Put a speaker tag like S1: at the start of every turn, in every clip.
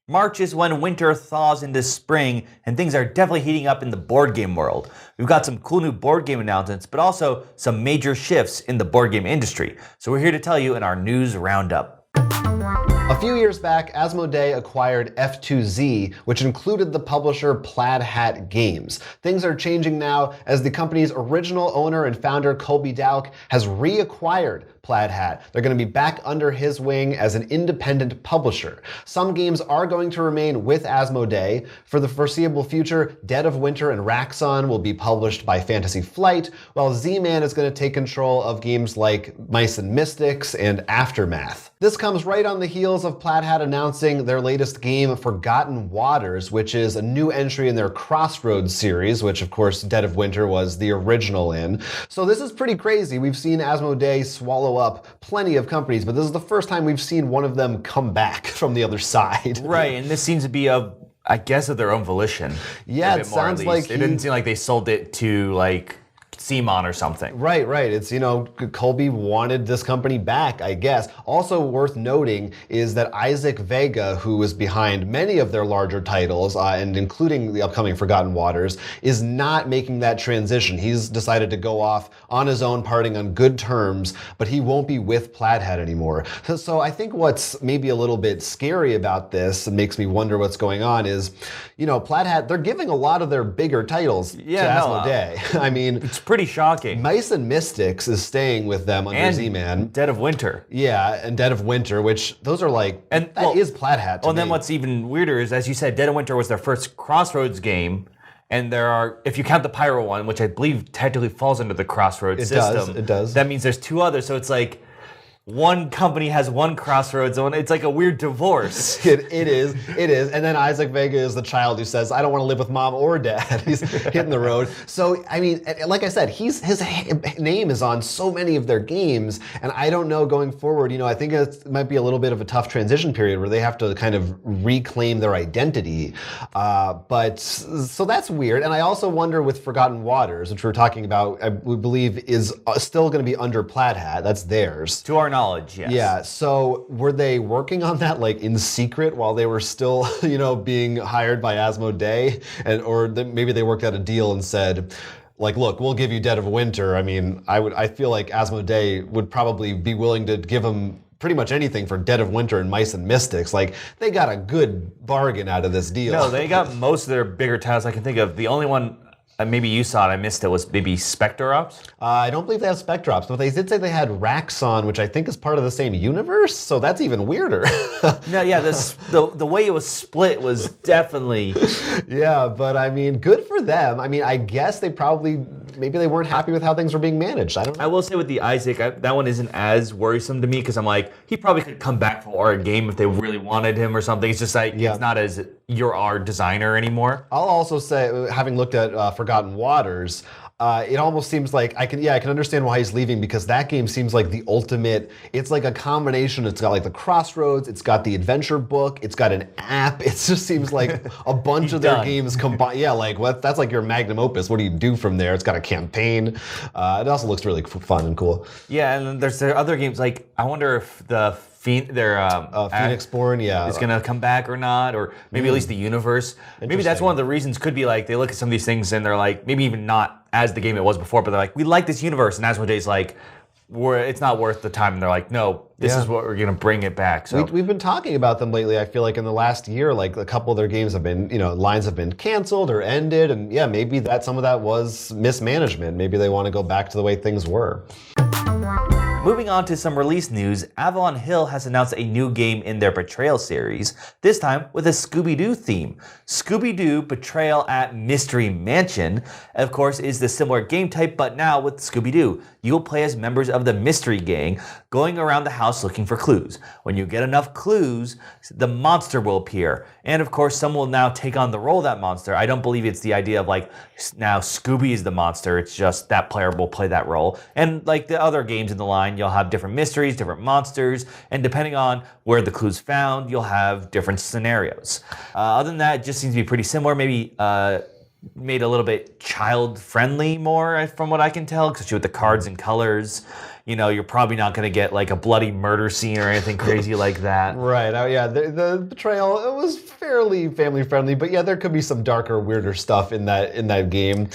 S1: March is when winter thaws into spring, and things are definitely heating up in the board game world. We've got some cool new board game announcements, but also some major shifts in the board game industry. So we're here to tell you in our news roundup.
S2: A few years back, Asmodee acquired F2Z, which included the publisher Plaid Hat Games. Things are changing now as the company's original owner and founder Colby Dowk has reacquired Plaid Hat. They're going to be back under his wing as an independent publisher. Some games are going to remain with Asmodee. For the foreseeable future, Dead of Winter and Raxon will be published by Fantasy Flight, while Z-Man is going to take control of games like Mice and Mystics and Aftermath. This comes right on the heels of Plaid Hat announcing their latest game, Forgotten Waters, which is a new entry in their Crossroads series, which of course Dead of Winter was the original in. So this is pretty crazy. We've seen Asmodee swallow up plenty of companies, but this is the first time we've seen one of them come back from the other side.
S1: Right, and this seems to be I guess of their own volition.
S2: Yeah, it sounds like
S1: it didn't seem like they sold it to like CMON or something.
S2: Right. It's, Colby wanted this company back, I guess. Also worth noting is that Isaac Vega, who is behind many of their larger titles, and including the upcoming Forgotten Waters, is not making that transition. He's decided to go off on his own, parting on good terms, but he won't be with Plaid Hat anymore. So I think what's maybe a little bit scary about this and makes me wonder what's going on is, Plaid Hat, they're giving a lot of their bigger titles to Asmodee. I mean,
S1: it's pretty shocking.
S2: Mice and Mystics is staying with them under Z-Man.
S1: Dead of Winter.
S2: Yeah, and Dead of Winter, which those are like, that is Plaid Hat to me.
S1: And then what's even weirder is, as you said, Dead of Winter was their first Crossroads game, and there are, if you count the Pyro one, which I believe technically falls under the Crossroads system.
S2: It does.
S1: That means there's two others, so it's like one company has one Crossroads, and it's like a weird divorce.
S2: It is. And then Isaac Vega is the child who says, I don't want to live with mom or dad. He's hitting the road. So, I mean, like I said, his name is on so many of their games, and I don't know going forward, I think it might be a little bit of a tough transition period where they have to kind of reclaim their identity. So that's weird. And I also wonder with Forgotten Waters, which we're talking about, I believe is still going to be under Plaid Hat. That's theirs.
S1: To our knowledge, yes.
S2: Yeah, so were they working on that like in secret while they were still, being hired by Asmodee? Or maybe they worked out a deal and said, like, look, we'll give you Dead of Winter. I mean, I feel like Asmodee would probably be willing to give them pretty much anything for Dead of Winter and Mice and Mystics. Like, they got a good bargain out of this deal.
S1: No, they got most of their bigger titles I can think of. The only one, maybe you saw it, I missed it, was maybe Spectre Ops?
S2: I don't believe they have Spectre Ops, but they did say they had Raxon, which I think is part of the same universe, so that's even weirder.
S1: No, yeah, the way it was split was definitely...
S2: Yeah, but I mean, good for them. I mean, I guess maybe they weren't happy with how things were being managed. I don't know.
S1: I will say with the Isaac, that one isn't as worrisome to me, because I'm like, he probably could come back for a game if they really wanted him or something. It's just like, It's not as, you're our designer anymore.
S2: I'll also say, having looked at Forgotten Waters, it almost seems like I can understand why he's leaving, because that game seems like the ultimate. It's like a combination. It's got like the Crossroads, it's got the adventure book, it's got an app. It just seems like a bunch of their games combined. Yeah, like that's like your magnum opus. What do you do from there? It's got a campaign. It also looks really fun and cool.
S1: Yeah, and then there are other games like, I wonder if
S2: Phoenix Born,
S1: is going to come back or not, or maybe at least the universe. Maybe that's one of the reasons. Could be like they look at some of these things and they're like, maybe even not as the game it was before, but they're like, we like this universe, and Asmodee's like, it's not worth the time. And they're like, no, this is what we're going to bring it back. So
S2: we've been talking about them lately. I feel like in the last year, like a couple of their games have been, lines have been canceled or ended, and maybe some of that was mismanagement. Maybe they want to go back to the way things were.
S1: Moving on to some release news, Avalon Hill has announced a new game in their Betrayal series, this time with a Scooby-Doo theme. Scooby-Doo Betrayal at Mystery Mansion, of course, is the similar game type, but now with Scooby-Doo. You'll play as members of the Mystery Gang, going around the house looking for clues. When you get enough clues, the monster will appear. And of course, some will now take on the role of that monster. I don't believe it's the idea of like, now Scooby is the monster, it's just that player will play that role. And like the other games in the line, you'll have different mysteries, different monsters, and depending on where the clue's found, you'll have different scenarios. Other than that, it just seems to be pretty similar. Maybe made a little bit child-friendly more, from what I can tell, especially with the cards and colors. you're probably not going to get like a bloody murder scene or anything crazy like that.
S2: Right. Yeah. The Betrayal, it was fairly family friendly, but yeah, there could be some darker, weirder stuff in that game,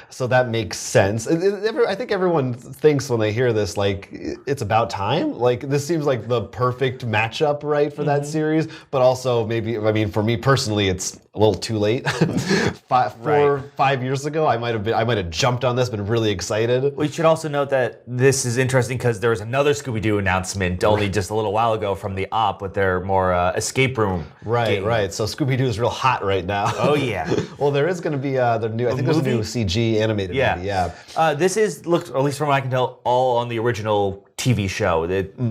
S2: so that makes sense. I think everyone thinks when they hear this, like, it's about time. Like, this seems like the perfect matchup, right, for that series. But also, maybe, I mean, for me personally, it's a little too late. 5 years ago, I might have jumped on this, been really excited.
S1: We should also note that this is interesting because there was another Scooby-Doo announcement only just a little while ago from the op with their more escape room game.
S2: Right. So Scooby-Doo is real hot right now.
S1: Oh yeah.
S2: Well, there is going to be the new. I think there's a new CG animated movie. Yeah.
S1: This looks, at least from what I can tell, all on the original TV show.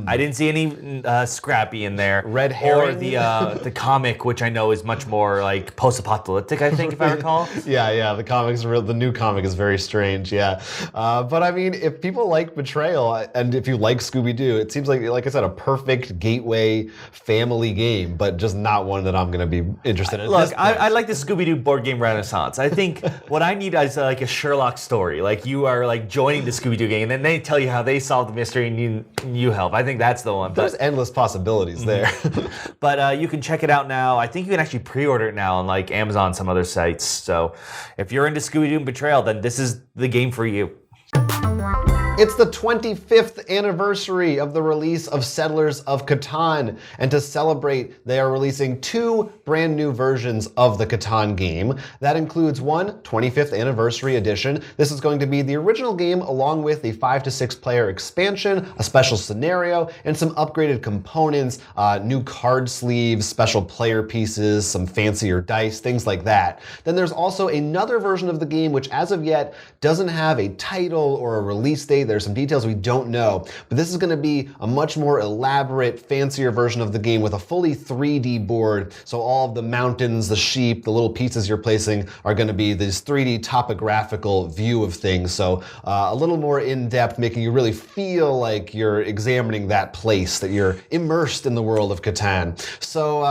S1: I didn't see any Scrappy in there.
S2: Red herring.
S1: Or the comic, which I know is much more like post-apocalyptic, I think, if I recall.
S2: Yeah. The new comic is very strange. Yeah. But I mean, if people like Betrayal and if you like Scooby-Doo, it seems like I said, a perfect gateway family game, but just not one that I'm going to be interested in.
S1: Look, I like the Scooby-Doo board game renaissance. I think what I need is like a Sherlock story. Like you are like joining the Scooby-Doo gang, and then they tell you how they solved the mystery, and you help. I think that's the one.
S2: There's endless possibilities there.
S1: But you can check it out now. I think you can actually pre-order it now on like Amazon, some other sites. So if you're into Scooby-Doo and Betrayal, then this is the game for you.
S2: It's the 25th anniversary of the release of Settlers of Catan, and to celebrate, they are releasing 2 brand new versions of the Catan game. That includes one 25th anniversary edition. This is going to be the original game along with a 5 to 6 player expansion, a special scenario, and some upgraded components, new card sleeves, special player pieces, some fancier dice, things like that. Then there's also another version of the game which as of yet doesn't have a title or a release date. There's some details we don't know, but this is going to be a much more elaborate, fancier version of the game with a fully 3D board. So all of the mountains, the sheep, the little pieces you're placing are going to be this 3D topographical view of things. So a little more in-depth, making you really feel like you're examining that place, that you're immersed in the world of Catan. So,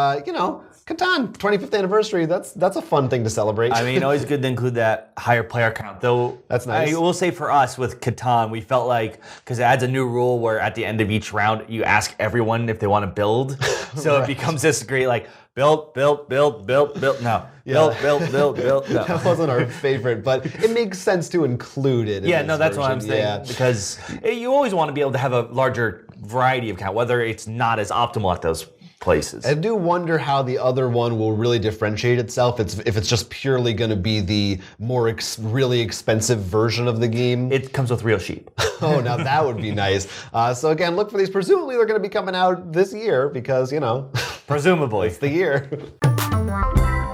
S2: Catan, 25th anniversary, that's a fun thing to celebrate.
S1: I mean, always good to include that higher player count, though.
S2: That's nice.
S1: I will say for us with Catan, we felt like, because it adds a new rule where at the end of each round, you ask everyone if they want to build. So It becomes this great, like, build, no. Build. No.
S2: That wasn't our favorite, but it makes sense to include it.
S1: Yeah, no, that's what I'm saying. Yeah. Because you always want to be able to have a larger variety of count, whether it's not as optimal at those places.
S2: I do wonder how the other one will really differentiate itself. If it's just purely going to be the more really expensive version of the game.
S1: It comes with real sheep.
S2: Oh, now that would be nice. So again, look for these. Presumably they're going to be coming out this year because,
S1: Presumably.
S2: It's the year.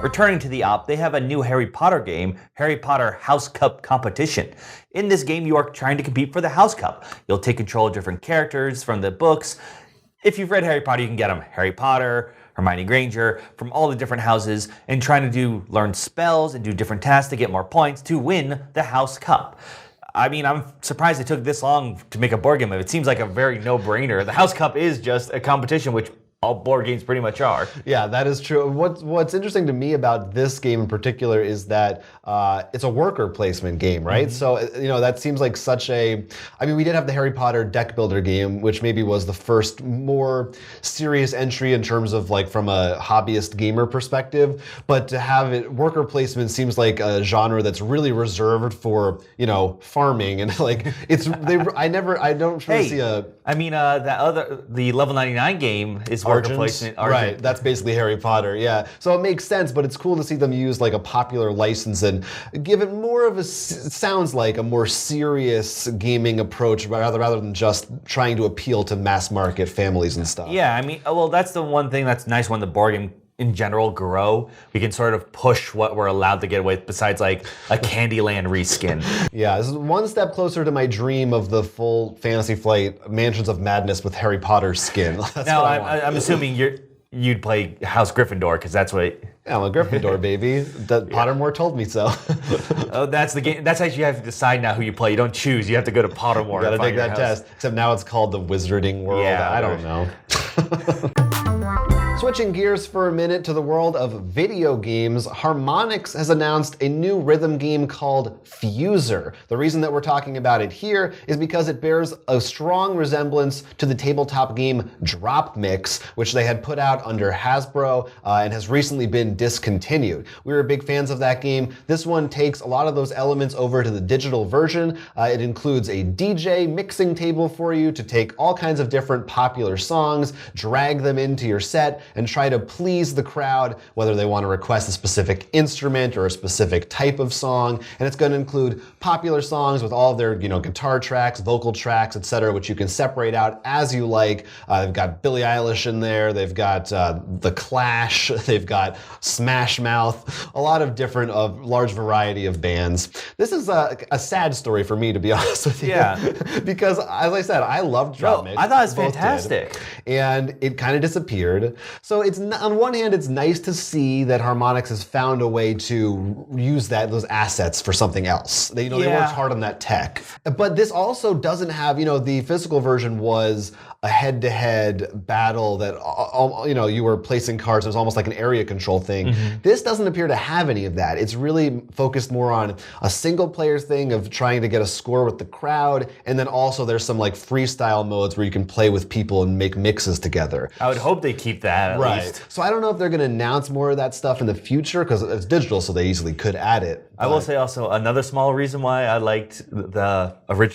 S1: Returning to the op, they have a new Harry Potter game, Harry Potter House Cup Competition. In this game, you are trying to compete for the House Cup. You'll take control of different characters from the books. If you've read Harry Potter, you can get them Harry Potter, Hermione Granger, from all the different houses, and trying to learn spells and do different tasks to get more points to win the House Cup. I mean, I'm surprised it took this long to make a board game of it. It seems like a very no-brainer. The House Cup is just a competition, which all board games pretty much are. Yeah,
S2: that is true. What's interesting to me about this game in particular is that it's a worker placement game, right? Mm-hmm. So, that seems like such a... I mean, we did have the Harry Potter deck builder game, which maybe was the first more serious entry in terms of from a hobbyist gamer perspective. But to have it, worker placement seems like a genre that's really reserved for, farming. And I don't really see a...
S1: I mean, the Level 99 game is worker placement.
S2: Right, that's basically Harry Potter, yeah. So it makes sense, but it's cool to see them use a popular license and give it more of sounds like a more serious gaming approach rather than just trying to appeal to mass market families and stuff.
S1: Yeah, I mean, well, that's the one thing that's nice when the board game in general grow. We can sort of push what we're allowed to get away with besides a Candyland reskin.
S2: Yeah, this is one step closer to my dream of the full Fantasy Flight Mansions of Madness with Harry Potter skin.
S1: Now, I'm assuming you'd play House Gryffindor because that's what...
S2: Yeah, I'm a Gryffindor, baby. Pottermore told me so.
S1: Oh, that's the game. That's actually you have to decide now who you play. You don't choose. You have to go to Pottermore.
S2: You gotta take that test. Except now it's called the Wizarding World.
S1: Yeah,
S2: I don't know. Switching gears for a minute to the world of video games, Harmonix has announced a new rhythm game called Fuser. The reason that we're talking about it here is because it bears a strong resemblance to the tabletop game Drop Mix, which they had put out under Hasbro and has recently been discontinued. We were big fans of that game. This one takes a lot of those elements over to the digital version. It includes a DJ mixing table for you to take all kinds of different popular songs, drag them into your set, and try to please the crowd, whether they want to request a specific instrument or a specific type of song. And it's going to include popular songs with all of their, guitar tracks, vocal tracks, etc., which you can separate out as you like. They've got Billie Eilish in there. They've got The Clash. They've got Smash Mouth. A lot of different, large variety of bands. This is a sad story for me, to be honest with you.
S1: Yeah.
S2: Because, as I said, I loved Drop Mix.
S1: I thought it was fantastic.
S2: And it kind of disappeared. So it's on one hand, it's nice to see that Harmonix has found a way to use those assets for something else. They worked hard on that tech. But this also doesn't have, the physical version was a head-to-head battle that, you were placing cards. It was almost like an area control thing. Mm-hmm. This doesn't appear to have any of that. It's really focused more on a single-player thing of trying to get a score with the crowd, and then also there's some freestyle modes where you can play with people and make mixes together.
S1: I would hope they keep that at least.
S2: So I don't know if they're going to announce more of that stuff in the future because it's digital, so they easily could add it.
S1: I will say also another small reason why I liked the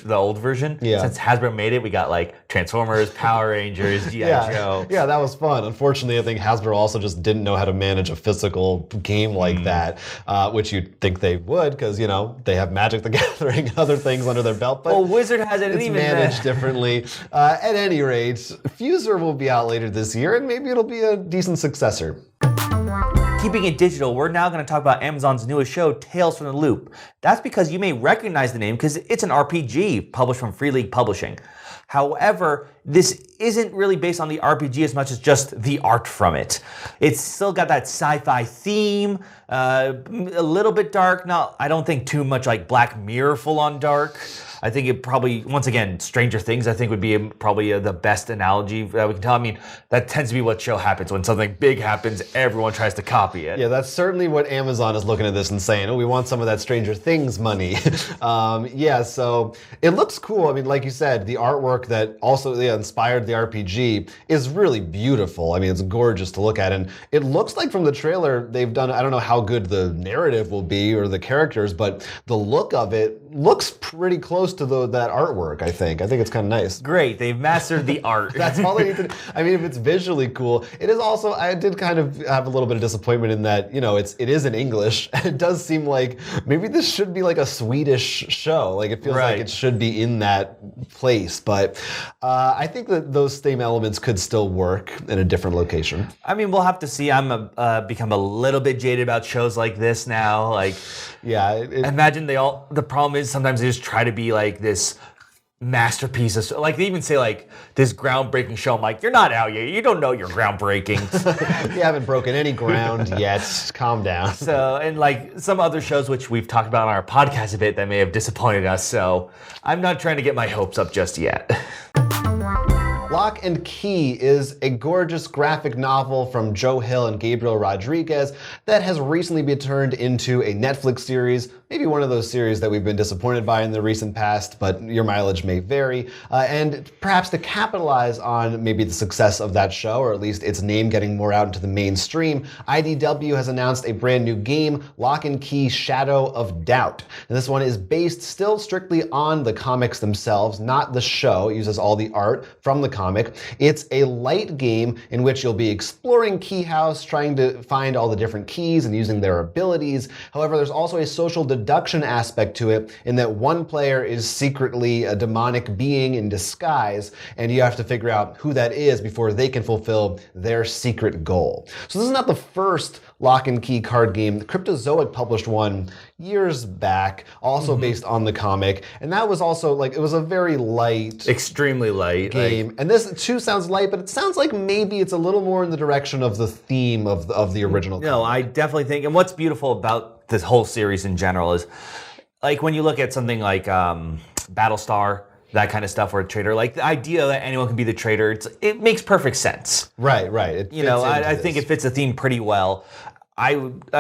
S1: old version.
S2: Yeah.
S1: Since Hasbro made it, we got Transformers, Power Rangers, G.I. Joe.
S2: Yeah, that was fun. Unfortunately, I think Hasbro also just didn't know how to manage a physical game like that, which you'd think they would because, they have Magic the Gathering, other things under their belt. But
S1: Wizard has it.
S2: It's managed differently. At any rate, Fuser will be out later this year, and maybe it'll be a decent successor.
S1: Keeping it digital, we're now going to talk about Amazon's newest show, Tales from the Loop. That's because you may recognize the name because it's an RPG published from Free League Publishing. However, this isn't really based on the RPG as much as just the art from it. It's still got that sci-fi theme, a little bit dark. Now, I don't think too much like Black Mirror full on dark. I think it probably, once again, Stranger Things, I think would be probably the best analogy that we can tell. I mean, that tends to be what show happens. When something big happens, everyone tries to copy it.
S2: Yeah, that's certainly what Amazon is looking at this and saying, we want some of that Stranger Things money. So it looks cool. I mean, like you said, the artwork that also inspired the RPG is really beautiful. I mean, it's gorgeous to look at. And it looks like from the trailer, they've done, I don't know how good the narrative will be or the characters, but the look of it looks pretty close to that artwork, I think. I think it's kind of nice.
S1: Great. They've mastered the art.
S2: That's all they need to do. I mean, if it's visually cool, it is also, I did kind of have a little bit of disappointment in that, it is in English. It does seem like maybe this should be like a Swedish show. It feels like it should be in that place. But I think that those same elements could still work in a different location.
S1: I mean, we'll have to see. I'm become a little bit jaded about shows like this now. Imagine the problem is sometimes they just try to be like this masterpiece of, they even say this groundbreaking show. I'm like, you're not out yet. You don't know you're groundbreaking.
S2: You haven't broken any ground yet. Calm down.
S1: So, and some other shows which we've talked about on our podcast a bit that may have disappointed us. So I'm not trying to get my hopes up just yet.
S2: Locke and Key is a gorgeous graphic novel from Joe Hill and Gabriel Rodriguez that has recently been turned into a Netflix series, maybe one of those series that we've been disappointed by in the recent past, but your mileage may vary. And perhaps to capitalize on maybe the success of that show, or at least its name getting more out into the mainstream, IDW has announced a brand new game, Locke and Key Shadow of Doubt. And this one is based still strictly on the comics themselves, not the show. It uses all the art from the comic. It's a light game in which you'll be exploring Key House, trying to find all the different keys and using their abilities. However, there's also a social deduction aspect to it in that one player is secretly a demonic being in disguise, and you have to figure out who that is before they can fulfill their secret goal. So this is not the first Lock and Key card game. Cryptozoic published one years back, also based on the comic, and that was also it was a very light,
S1: extremely light
S2: game. And this too sounds light, but it sounds like maybe it's a little more in the direction of the theme of the original comic.
S1: No, I definitely think, and what's beautiful about this whole series in general is, when you look at something like Battlestar, that kind of stuff, or a trader. Like the idea that anyone can be the trader, it makes perfect sense.
S2: Right.
S1: I think it fits the theme pretty well. I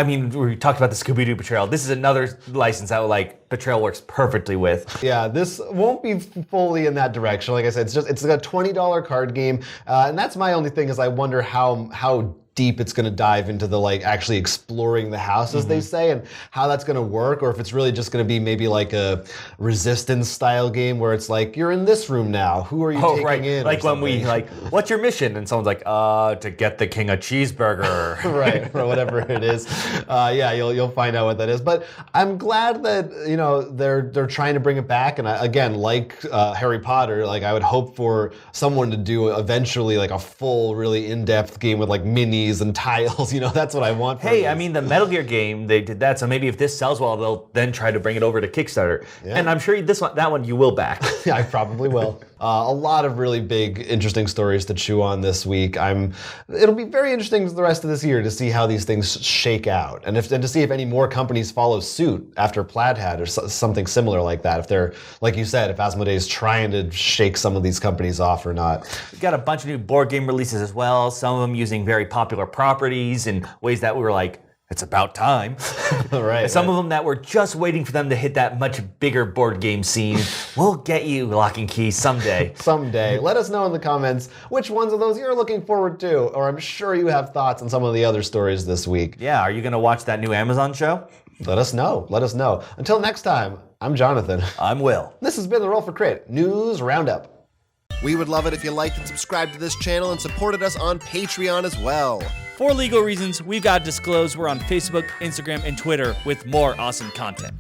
S1: mean, we talked about the Scooby-Doo Betrayal. This is another license that Betrayal works perfectly with.
S2: Yeah, this won't be fully in that direction. Like I said, it's like a $20 card game, and that's my only thing is I wonder how deep it's going to dive into the actually exploring the house, as they say, and how that's going to work, or if it's really just going to be maybe like a Resistance style game where it's like, you're in this room now, who are you taking in?
S1: Like when we what's your mission? And someone's like, to get the king a cheeseburger.
S2: Right, or whatever it is. Yeah, you'll find out what that is. But I'm glad that they're trying to bring it back. And again, like Harry Potter, I would hope for someone to do eventually a full, really in-depth game with minis and tiles. That's what I want.
S1: Hey, I mean, the Metal Gear game, they did that. So maybe if this sells well, they'll then try to bring it over to Kickstarter. Yeah. And I'm sure that one you will back.
S2: Yeah, I probably will. A lot of really big, interesting stories to chew on this week. It'll be very interesting the rest of this year to see how these things shake out, and to see if any more companies follow suit after Plaid had or something similar like that. If they're, like you said, if Asmodee is trying to shake some of these companies off or not.
S1: We got a bunch of new board game releases as well. Some of them using very popular properties in ways that we were like, it's about time.
S2: Right.
S1: And some of them that we're just waiting for them to hit that much bigger board game scene. We'll get you Lock and Key someday.
S2: Someday. Let us know in the comments which ones of those you're looking forward to, or I'm sure you have thoughts on some of the other stories this week.
S1: Yeah, are you going to watch that new Amazon show?
S2: Let us know. Until next time, I'm Jonathan.
S1: I'm Will.
S2: This has been the Roll for Crit News Roundup.
S3: We would love it if you liked and subscribed to this channel and supported us on Patreon as well.
S4: For legal reasons, we've got to disclose we're on Facebook, Instagram, and Twitter with more awesome content.